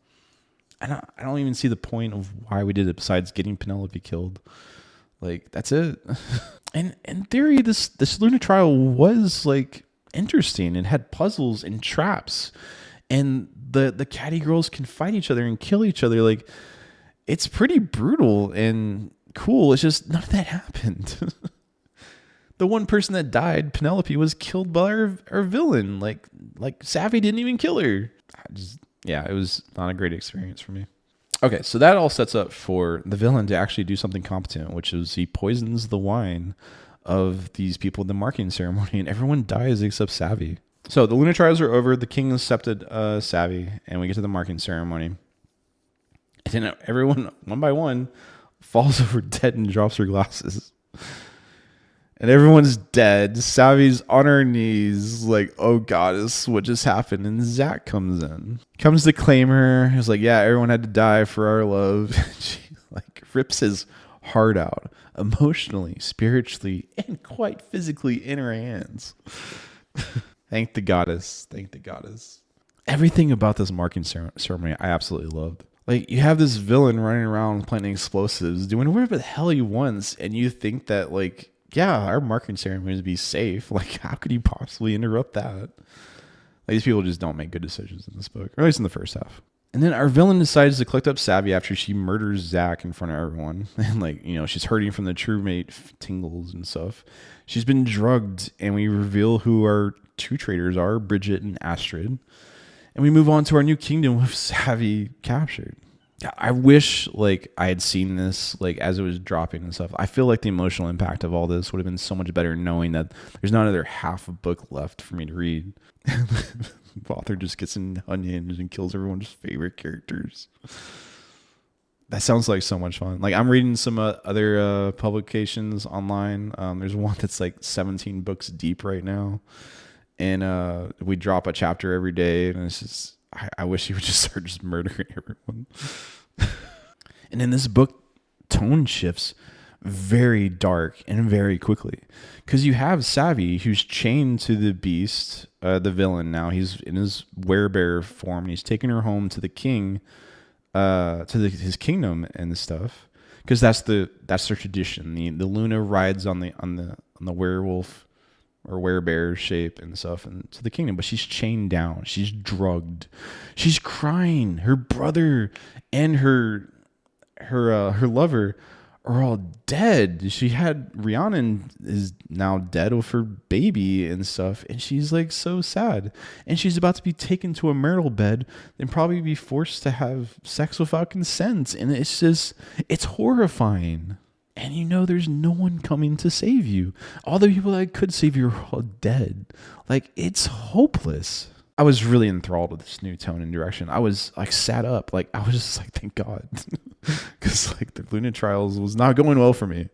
I don't even see the point of why we did it besides getting Penelope killed. Like, that's it. And in theory, this Luna Trial was like interesting. It had puzzles and traps, and the catty girls can fight each other and kill each other. Like, it's pretty brutal and cool. It's just none of that happened. The one person that died, Penelope, was killed by our villain. Like Savvy didn't even kill her. It was not a great experience for me. Okay, so that all sets up for the villain to actually do something competent, which is he poisons the wine of these people at the marking ceremony, and everyone dies except Savvy. So the Luna Trials are over. The king accepted Savvy, and we get to the marking ceremony. And then everyone, one by one, falls over dead and drops their glasses. And everyone's dead. Savvy's on her knees, like, oh goddess, what just happened? And Zach comes in. Comes to claim her. He's like, yeah, everyone had to die for our love. She like rips his heart out, emotionally, spiritually, and quite physically in her hands. Thank the goddess. Thank the goddess. Everything about this marking ceremony I absolutely loved. Like, you have this villain running around planting explosives, doing whatever the hell he wants, and you think that, like, yeah, our marking ceremony would be safe. Like, how could you possibly interrupt that? Like, these people just don't make good decisions in this book, or at least in the first half. And then our villain decides to collect up Savvy after she murders Zach in front of everyone. And, like, she's hurting from the true mate tingles and stuff. She's been drugged, and we reveal who our two traitors are, Bridget and Astrid. And we move on to our new kingdom with Savvy captured. I wish, like, I had seen this, like, as it was dropping and stuff. I feel like the emotional impact of all this would have been so much better knowing that there's not another half a book left for me to read. The author just gets unhinged and kills everyone's favorite characters. That sounds like so much fun. Like, I'm reading some other publications online. There's one that's like 17 books deep right now. And we drop a chapter every day, and it's just... I wish he would just start just murdering everyone. And in this book, tone shifts very dark and very quickly. Because you have Savvy, who's chained to the beast, the villain now. He's in his werebear form, and he's taking her home to the king, his kingdom and stuff. Because that's their tradition. The Luna rides on the werewolf or werebear shape and stuff into the kingdom, but she's chained down. She's drugged. She's crying. Her brother and her lover are all dead. She had Rhiannon is now dead with her baby and stuff, and she's like so sad. And she's about to be taken to a marital bed and probably be forced to have sex without consent. And it's horrifying. And there's no one coming to save you. All the people that could save you are all dead. Like, it's hopeless. I was really enthralled with this new tone and direction. I was like sat up. Like, I was just like, thank God. Because like the Luna Trials was not going well for me.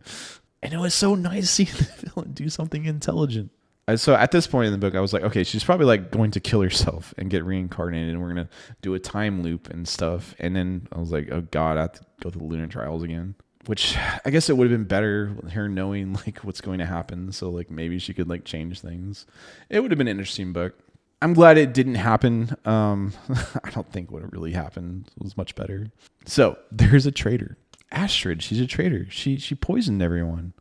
And it was so nice seeing the villain do something intelligent. So at this point in the book, I was like, okay, she's probably like going to kill herself and get reincarnated, and we're going to do a time loop and stuff. And then I was like, oh God, I have to go through the Luna Trials again. Which I guess it would have been better her knowing like what's going to happen. So like maybe she could like change things. It would have been an interesting book. I'm glad it didn't happen. I don't think what really happened was much better. So there's a traitor. Astrid, she's a traitor. She poisoned everyone.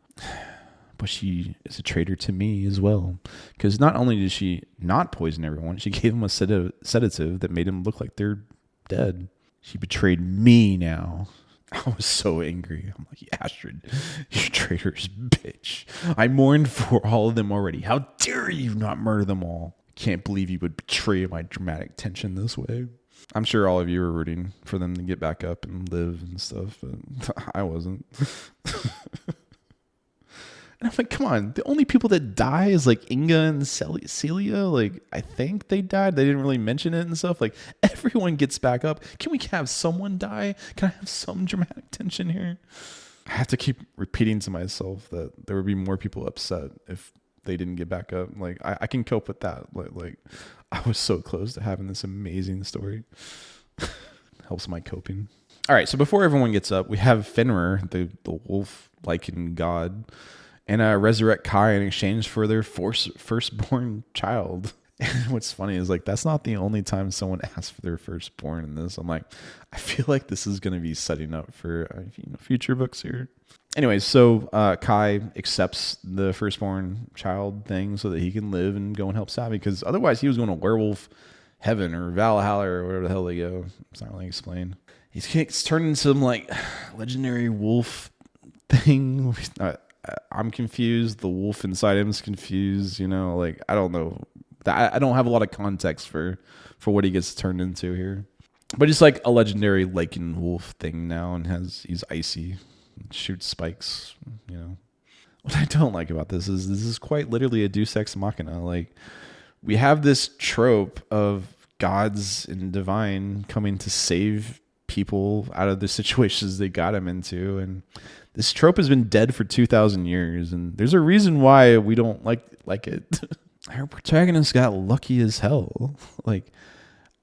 But she is a traitor to me as well. Because not only did she not poison everyone, she gave them a sedative that made them look like they're dead. She betrayed me now. I was so angry. I'm like, Astrid, you traitorous bitch. I mourned for all of them already. How dare you not murder them all? Can't believe you would betray my dramatic tension this way. I'm sure all of you are rooting for them to get back up and live and stuff, but I wasn't. And I'm like, come on, the only people that die is like Inga and Celia. Like, I think they died. They didn't really mention it and stuff. Like, everyone gets back up. Can we have someone die? Can I have some dramatic tension here? I have to keep repeating to myself that there would be more people upset if they didn't get back up. Like, I can cope with that. Like I was so close to having this amazing story. Helps my coping. All right, so before everyone gets up, we have Fenrir, the wolf-like god, and resurrect Kai in exchange for their firstborn child. And what's funny is like that's not the only time someone asks for their firstborn in this. I'm like, I feel like this is going to be setting up for future books here. Anyways, so Kai accepts the firstborn child thing so that he can live and go and help Savvy, because otherwise he was going to werewolf heaven or Valhalla or wherever the hell they go. It's not really explained. He's turned into some like legendary wolf thing. I'm confused. The wolf inside him is confused. Like I don't know. I don't have a lot of context for what he gets turned into here. But he's like a legendary lichen wolf thing now, and he's icy, shoots spikes. What I don't like about this is quite literally a Deus Ex Machina. Like, we have this trope of gods and divine coming to save people out of the situations they got him into, and this trope has been dead for 2,000 years, and there's a reason why we don't like it. Our protagonist got lucky as hell. Like,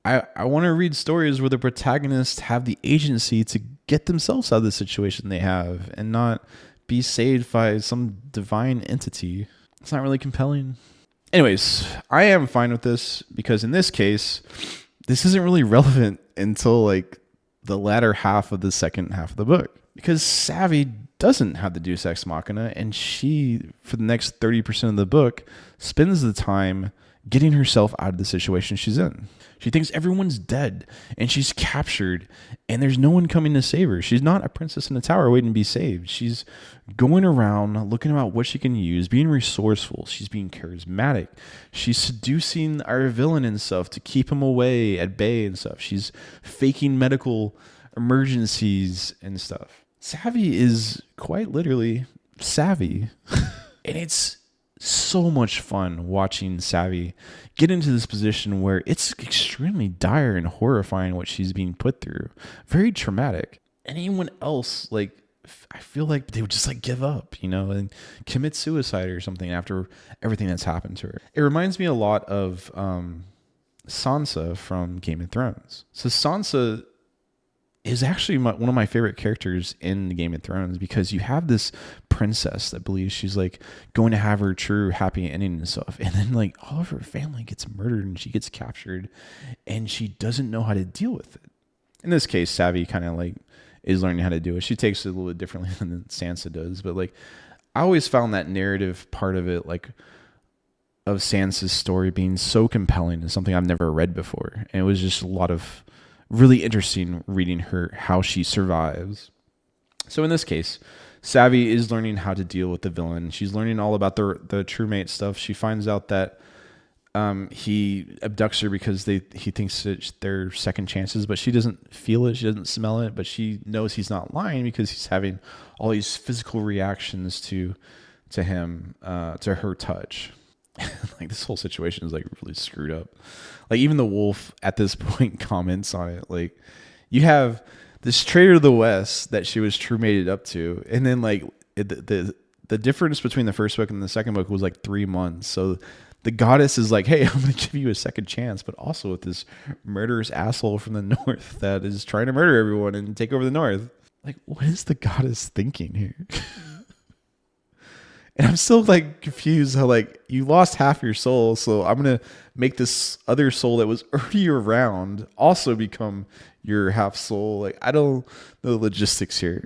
I want to read stories where the protagonists have the agency to get themselves out of the situation they have and not be saved by some divine entity. It's not really compelling. Anyways, I am fine with this because in this case, this isn't really relevant until like the latter half of the second half of the book, because Savvy doesn't have the Deus Ex Machina, and she, for the next 30% of the book, spends the time getting herself out of the situation she's in. She thinks everyone's dead, and she's captured, and there's no one coming to save her. She's not a princess in a tower waiting to be saved. She's going around looking about what she can use, being resourceful. She's being charismatic. She's seducing our villain and stuff to keep him away at bay and stuff. She's faking medical emergencies and stuff. Savvy is quite literally savvy. And it's so much fun watching Savvy get into this position where it's extremely dire and horrifying what she's being put through. Very traumatic. Anyone else, like, I feel like they would just like give up, and commit suicide or something after everything that's happened to her. It reminds me a lot of Sansa from Game of Thrones. So Sansa is actually one of my favorite characters in the Game of Thrones, because you have this princess that believes she's like going to have her true happy ending and stuff, and then like all of her family gets murdered and she gets captured and she doesn't know how to deal with it. In this case, Savvy kind of like is learning how to do it. She takes it a little bit differently than Sansa does, but like I always found that narrative part of it, like of Sansa's story, being so compelling and something I've never read before, and it was just a lot of really interesting reading her, how she survives. So in this case, Savvy is learning how to deal with the villain. She's learning all about the true mate stuff. She finds out that he abducts her because he thinks that they're second chances, but she doesn't feel it. She doesn't smell it, but she knows he's not lying because he's having all these physical reactions to him, to her touch. Like, this whole situation is like really screwed up. Like, even the wolf at this point comments on it. Like, you have this traitor to the West that she was true mated up to, and then like the difference between the first book and the second book was like 3 months. So the goddess is like, hey, I'm going to give you a second chance, but also with this murderous asshole from the North that is trying to murder everyone and take over the North. Like, what is the goddess thinking here? And I'm still like confused how like you lost half your soul, so I'm gonna make this other soul that was already around also become your half soul. Like, I don't know the logistics here.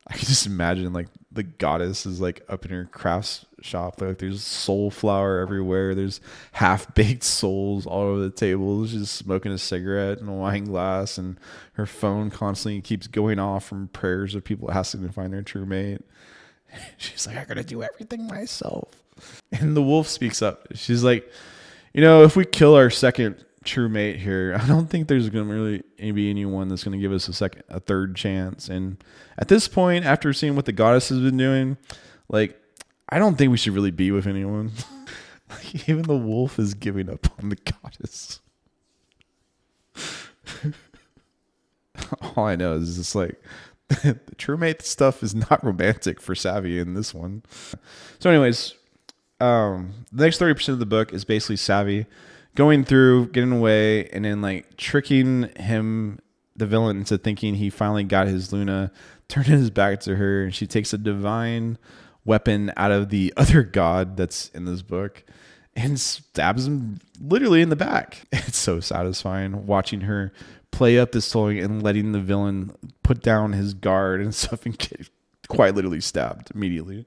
I can just imagine like the goddess is like up in her crafts shop. Like, there's soul flour everywhere. There's half baked souls all over the table. She's smoking a cigarette and a wine glass, and her phone constantly keeps going off from prayers of people asking to find their true mate. She's like, I gotta do everything myself. And the wolf speaks up. She's like, if we kill our second true mate here, I don't think there's gonna really be anyone that's gonna give us a third chance. And at this point, after seeing what the goddess has been doing, like, I don't think we should really be with anyone. Like, even the wolf is giving up on the goddess. All I know is just like the true mate stuff is not romantic for Savvy in this one. So, anyways, the next 30% of the book is basically Savvy going through, getting away, and then like tricking him, the villain, into thinking he finally got his Luna, turning his back to her, and she takes a divine weapon out of the other god that's in this book and stabs him literally in the back. It's so satisfying watching her play up this story and letting the villain put down his guard and stuff and get quite literally stabbed immediately.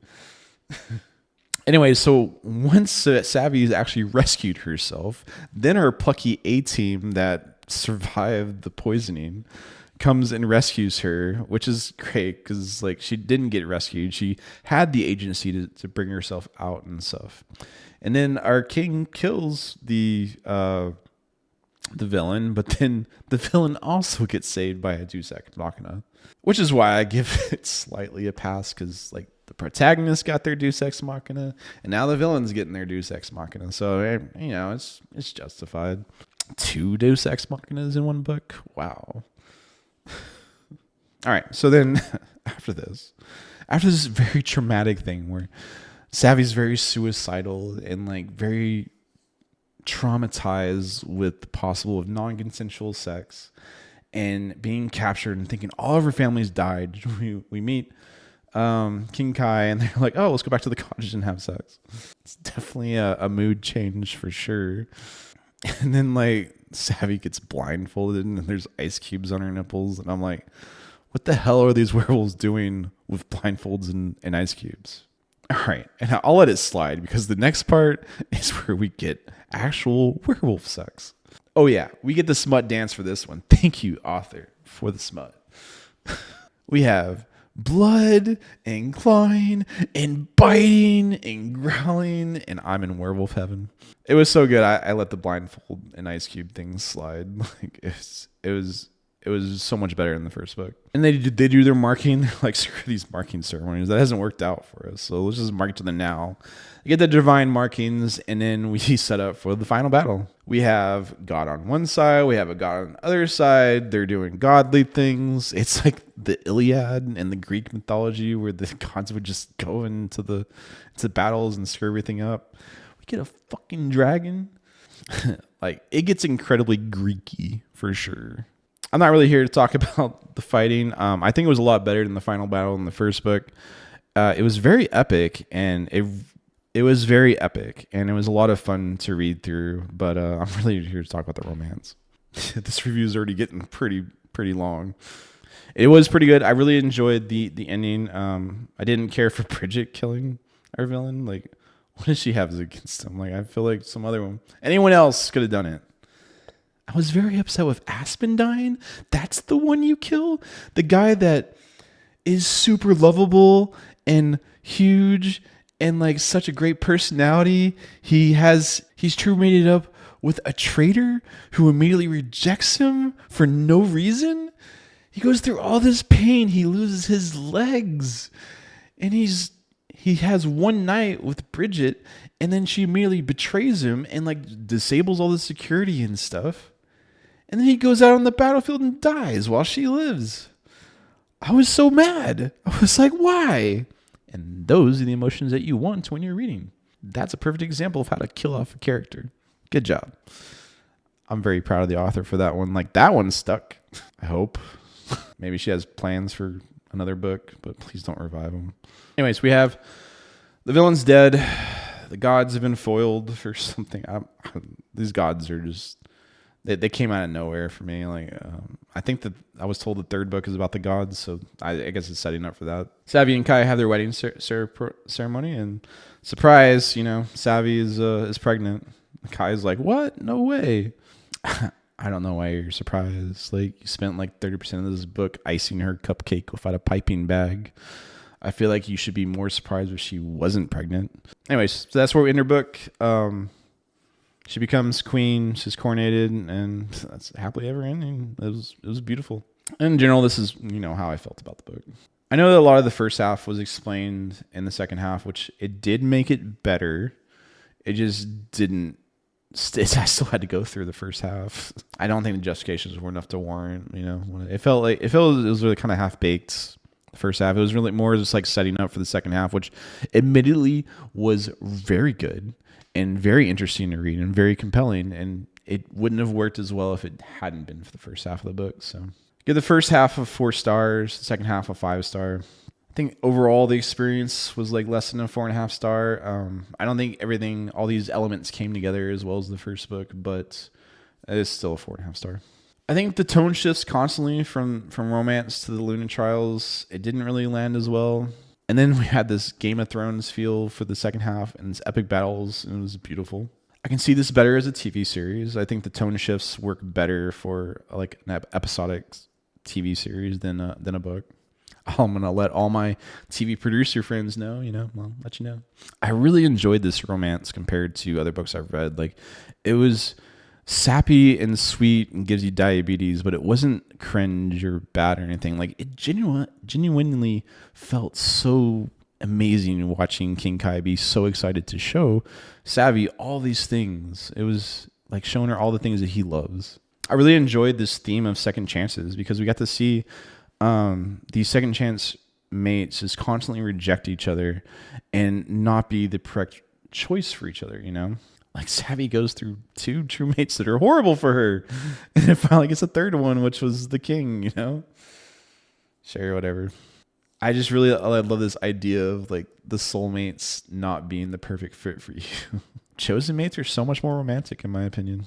Anyway, so once Savvy's actually rescued herself, then her plucky A-team that survived the poisoning comes and rescues her, which is great because like she didn't get rescued. She had the agency to bring herself out and stuff. And then our king kills the villain, but then the villain also gets saved by a Deus Ex Machina, which is why I give it slightly a pass, because like the protagonist got their Deus Ex Machina, and now the villain's getting their Deus Ex Machina. So you know, it's justified. 2 Deus Ex Machinas in one book. Wow. All right. So then after this very traumatic thing where Savvy's very suicidal and like very traumatized with the possible of non-consensual sex and being captured and thinking all of her family's died, we meet King Kai, and they're like, oh, let's go back to the cottage and have sex. It's definitely a mood change for sure. And then like Savvy gets blindfolded and there's ice cubes on her nipples, and I'm like, what the hell are these werewolves doing with blindfolds and ice cubes? All right, and I'll let it slide because the next part is where we get actual werewolf sex. Oh yeah, we get the smut dance for this one. Thank you, author, for the smut. We have blood and clawing and biting and growling, and I'm in werewolf heaven. It was so good. I let the blindfold and ice cube things slide. Like it was so much better in the first book. And they do their marking, like screw these marking ceremonies. That hasn't worked out for us. So let's just mark it to the now. We get the divine markings, and then we set up for the final battle. We have God on one side. We have a God on the other side. They're doing godly things. It's like the Iliad and the Greek mythology where the gods would just go into battles and screw everything up. We get a fucking dragon. Like, it gets incredibly Greeky for sure. I'm not really here to talk about the fighting. I think it was a lot better than the final battle in the first book. It was very epic, and it was very epic, and it was a lot of fun to read through. But I'm really here to talk about the romance. This review is already getting pretty long. It was pretty good. I really enjoyed the ending. I didn't care for Bridget killing our villain. Like, what does she have against him? Like, I feel like anyone else could have done it. I was very upset with Aspen dying. That's the one you kill? The guy that is super lovable and huge and like such a great personality. He's true-mated up with a traitor who immediately rejects him for no reason. He goes through all this pain. He loses his legs. And he has one night with Bridget, and then she immediately betrays him and like disables all the security and stuff. And then he goes out on the battlefield and dies while she lives. I was so mad. I was like, why? And those are the emotions that you want when you're reading. That's a perfect example of how to kill off a character. Good job. I'm very proud of the author for that one. Like, that one stuck, I hope. Maybe she has plans for another book, but please don't revive them. Anyways, we have the villain's dead. The gods have been foiled for something. These gods are just... They came out of nowhere for me. Like, I think that I was told the third book is about the gods, so I guess it's setting up for that. Savvy and Kai have their wedding ceremony, and surprise, Savvy is pregnant. Kai's like, what? No way. I don't know why you're surprised. Like, you spent like 30% of this book icing her cupcake without a piping bag. I feel like you should be more surprised if she wasn't pregnant. Anyways, so that's where we end her book. She becomes queen. She's coronated, and that's happily ever ending. It was beautiful. In general, this is how I felt about the book. I know that a lot of the first half was explained in the second half, which it did make it better. It just didn't. I still had to go through the first half. I don't think the justifications were enough to warrant. It felt like it was really kind of half baked. The first half, it was really more just like setting up for the second half, which admittedly was very good and very interesting to read and very compelling. And it wouldn't have worked as well if it hadn't been for the first half of the book. So give the first half of 4 stars, the second half a 5-star. I think overall the experience was like less than a 4.5 star. I don't think all these elements came together as well as the first book, but it is still a 4.5 star. I think the tone shifts constantly from romance to the Luna Trials. It didn't really land as well. And then we had this Game of Thrones feel for the second half and its epic battles, and it was beautiful. I can see this better as a TV series. I think the tone shifts work better for like an episodic TV series than a book. I'm going to let all my TV producer friends know, I'll let you know. I really enjoyed this romance compared to other books I've read. Like, it was sappy and sweet and gives you diabetes, but it wasn't cringe or bad or anything. Like, it genuinely felt so amazing watching King Kai be so excited to show Savvy all these things. It was like showing her all the things that he loves. I really enjoyed this theme of second chances because we got to see these second chance mates just constantly reject each other and not be the correct choice for each other, Like Savvy goes through 2 true mates that are horrible for her. And it finally gets a third one, which was the king, Sure, whatever. I love this idea of like the soulmates not being the perfect fit for you. Chosen mates are so much more romantic in my opinion.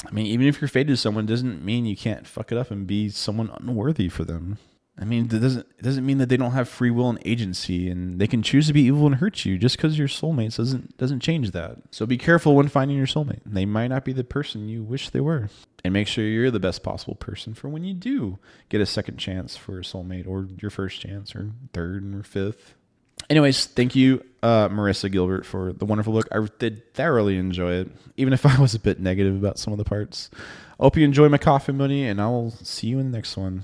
I mean, even if you're fated to someone doesn't mean you can't fuck it up and be someone unworthy for them. I mean, it doesn't mean that they don't have free will and agency and they can choose to be evil and hurt you. Just because you're soulmates doesn't change that. So be careful when finding your soulmate. They might not be the person you wish they were. And make sure you're the best possible person for when you do get a second chance for a soulmate or your first chance or third or fifth. Anyways, thank you, Marissa Gilbert, for the wonderful book. I did thoroughly enjoy it, even if I was a bit negative about some of the parts. I hope you enjoy my coffee money, and I will see you in the next one.